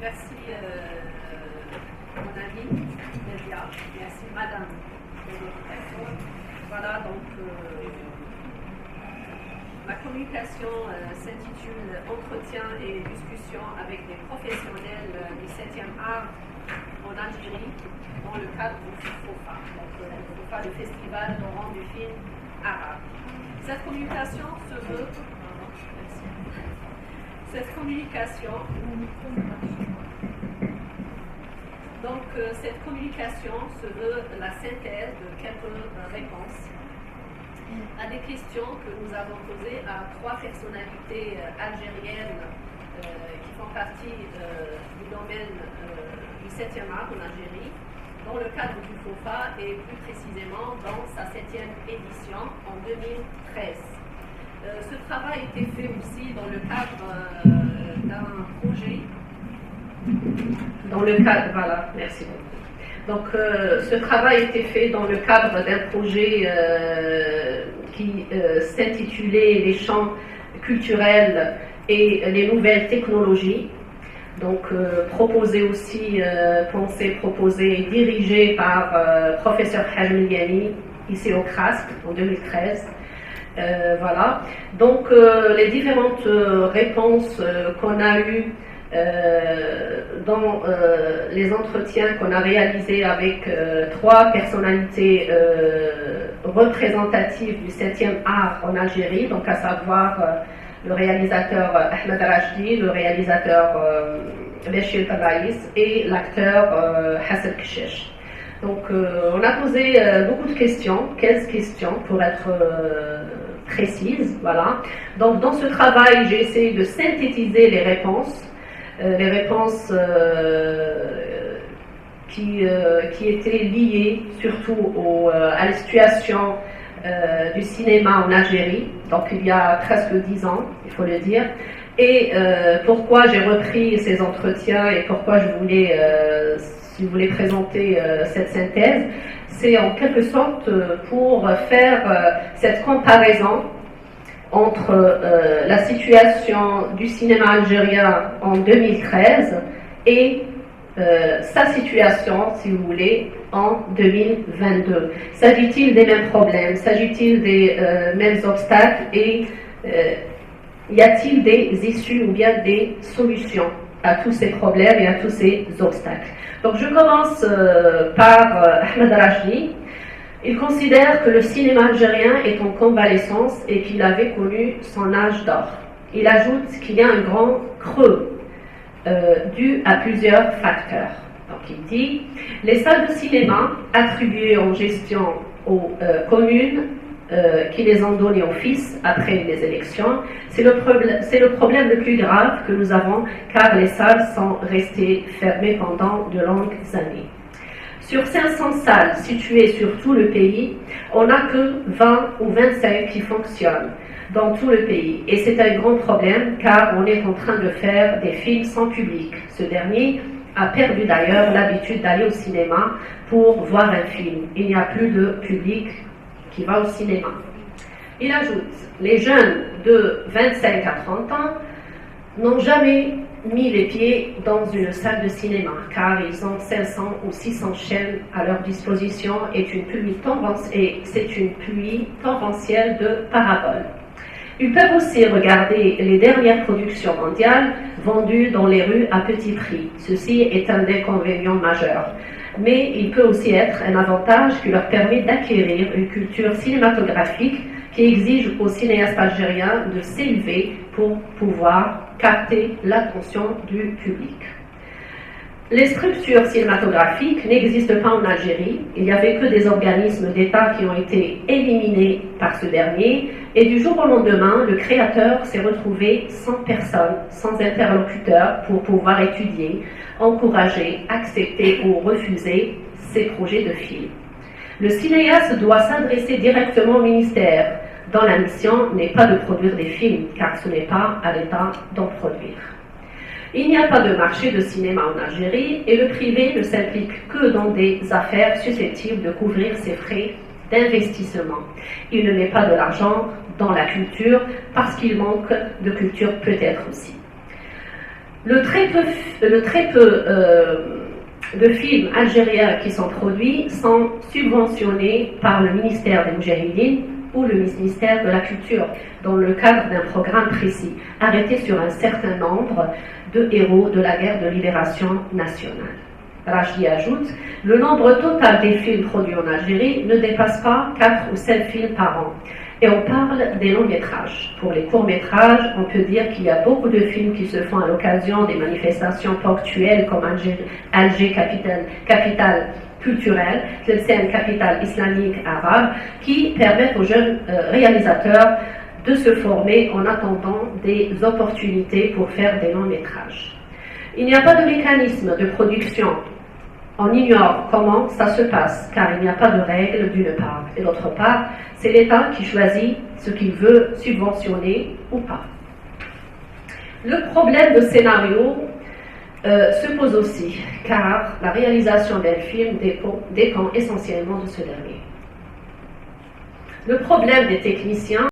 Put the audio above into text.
Merci mon ami Nadia, merci madame de l'invitation. Voilà, donc ma communication s'intitule Entretien et discussion avec des professionnels du 7e art en Algérie dans le cadre du FOFA, donc le FOFA, le Festival d'Oran du film arabe. Cette communication se veut cette communication se veut la synthèse de quelques réponses à des questions que nous avons posées à 3 personnalités algériennes qui font partie du domaine du 7e art en Algérie dans le cadre du FOFA et plus précisément dans sa 7e édition en 2013. Ce travail a été fait aussi dans le cadre d'un projet. Voilà, merci beaucoup. Donc, ce travail a été fait dans le cadre d'un projet qui s'intitulait Les champs culturels et les nouvelles technologies. Donc, proposé aussi, pensé, proposé et dirigé par professeur Hajm Ghani, ici au CRASP en 2013. Voilà. Donc, les différentes réponses qu'on a eues dans les entretiens qu'on a réalisés avec 3 personnalités représentatives du 7e art en Algérie, donc à savoir le réalisateur Ahmed Rajdi, le réalisateur Béchir Tabaïs et l'acteur Hassan Keshesh. Donc on a posé beaucoup de questions, 15 questions pour être précise, voilà. Donc dans ce travail, j'ai essayé de synthétiser les réponses qui étaient liées surtout à la situation du cinéma en Algérie, donc il y a presque 10 ans, il faut le dire, et pourquoi j'ai repris ces entretiens et pourquoi je voulais présenter cette synthèse. C'est en quelque sorte pour faire cette comparaison entre la situation du cinéma algérien en 2013 et sa situation, si vous voulez, en 2022. S'agit-il des mêmes problèmes? S'agit-il des mêmes obstacles? Et y a-t-il des issues ou bien des solutions à tous ces problèmes et à tous ces obstacles? Donc je commence par Ahmed Rajdi. Il considère que le cinéma algérien est en convalescence et qu'il avait connu son âge d'or. Il ajoute qu'il y a un grand creux dû à plusieurs facteurs. Donc il dit, les salles de cinéma attribuées en gestion aux communes qui les ont données aux fils après les élections, c'est le problème le plus grave que nous avons car les salles sont restées fermées pendant de longues années. Sur 500 salles situées sur tout le pays, on n'a que 20 ou 25 qui fonctionnent dans tout le pays. Et c'est un grand problème car on est en train de faire des films sans public. Ce dernier a perdu d'ailleurs l'habitude d'aller au cinéma pour voir un film. Il n'y a plus de public qui va au cinéma. Il ajoute, les jeunes de 25 à 30 ans n'ont jamais mis les pieds dans une salle de cinéma car ils ont 500 ou 600 chaînes à leur disposition et c'est une pluie torrentielle de paraboles. Ils peuvent aussi regarder les dernières productions mondiales vendues dans les rues à petit prix. Ceci est un inconvénient majeur. Mais il peut aussi être un avantage qui leur permet d'acquérir une culture cinématographique qui exige aux cinéastes algériens de s'élever pour pouvoir capter l'attention du public. Les structures cinématographiques n'existent pas en Algérie. Il n'y avait que des organismes d'État qui ont été éliminés par ce dernier. Et du jour au lendemain, le créateur s'est retrouvé sans personne, sans interlocuteur pour pouvoir étudier, encourager, accepter ou refuser ses projets de film. Le cinéaste doit s'adresser directement au ministère, dont la mission n'est pas de produire des films, car ce n'est pas à l'État d'en produire. Il n'y a pas de marché de cinéma en Algérie et le privé ne s'implique que dans des affaires susceptibles de couvrir ses frais d'investissement. Il ne met pas de l'argent dans la culture parce qu'il manque de culture peut-être aussi. Le très peu de films algériens qui sont produits sont subventionnés par le ministère des Moudjahidines ou le ministère de la Culture, dans le cadre d'un programme précis, arrêté sur un certain nombre de héros de la guerre de libération nationale. Rachdi ajoute, le nombre total des films produits en Algérie ne dépasse pas 4 ou 7 films par an. Et on parle des longs métrages. Pour les courts métrages, on peut dire qu'il y a beaucoup de films qui se font à l'occasion des manifestations ponctuelles comme Alger capitale culturelle, c'est une capitale islamique arabe, qui permettent aux jeunes réalisateurs de se former en attendant des opportunités pour faire des longs métrages. Il n'y a pas de mécanisme de production. On ignore comment ça se passe, car il n'y a pas de règles d'une part. Et d'autre part, c'est l'État qui choisit ce qu'il veut subventionner ou pas. Le problème de scénario se pose aussi, car la réalisation d'un film dépend essentiellement de ce dernier. Le problème des techniciens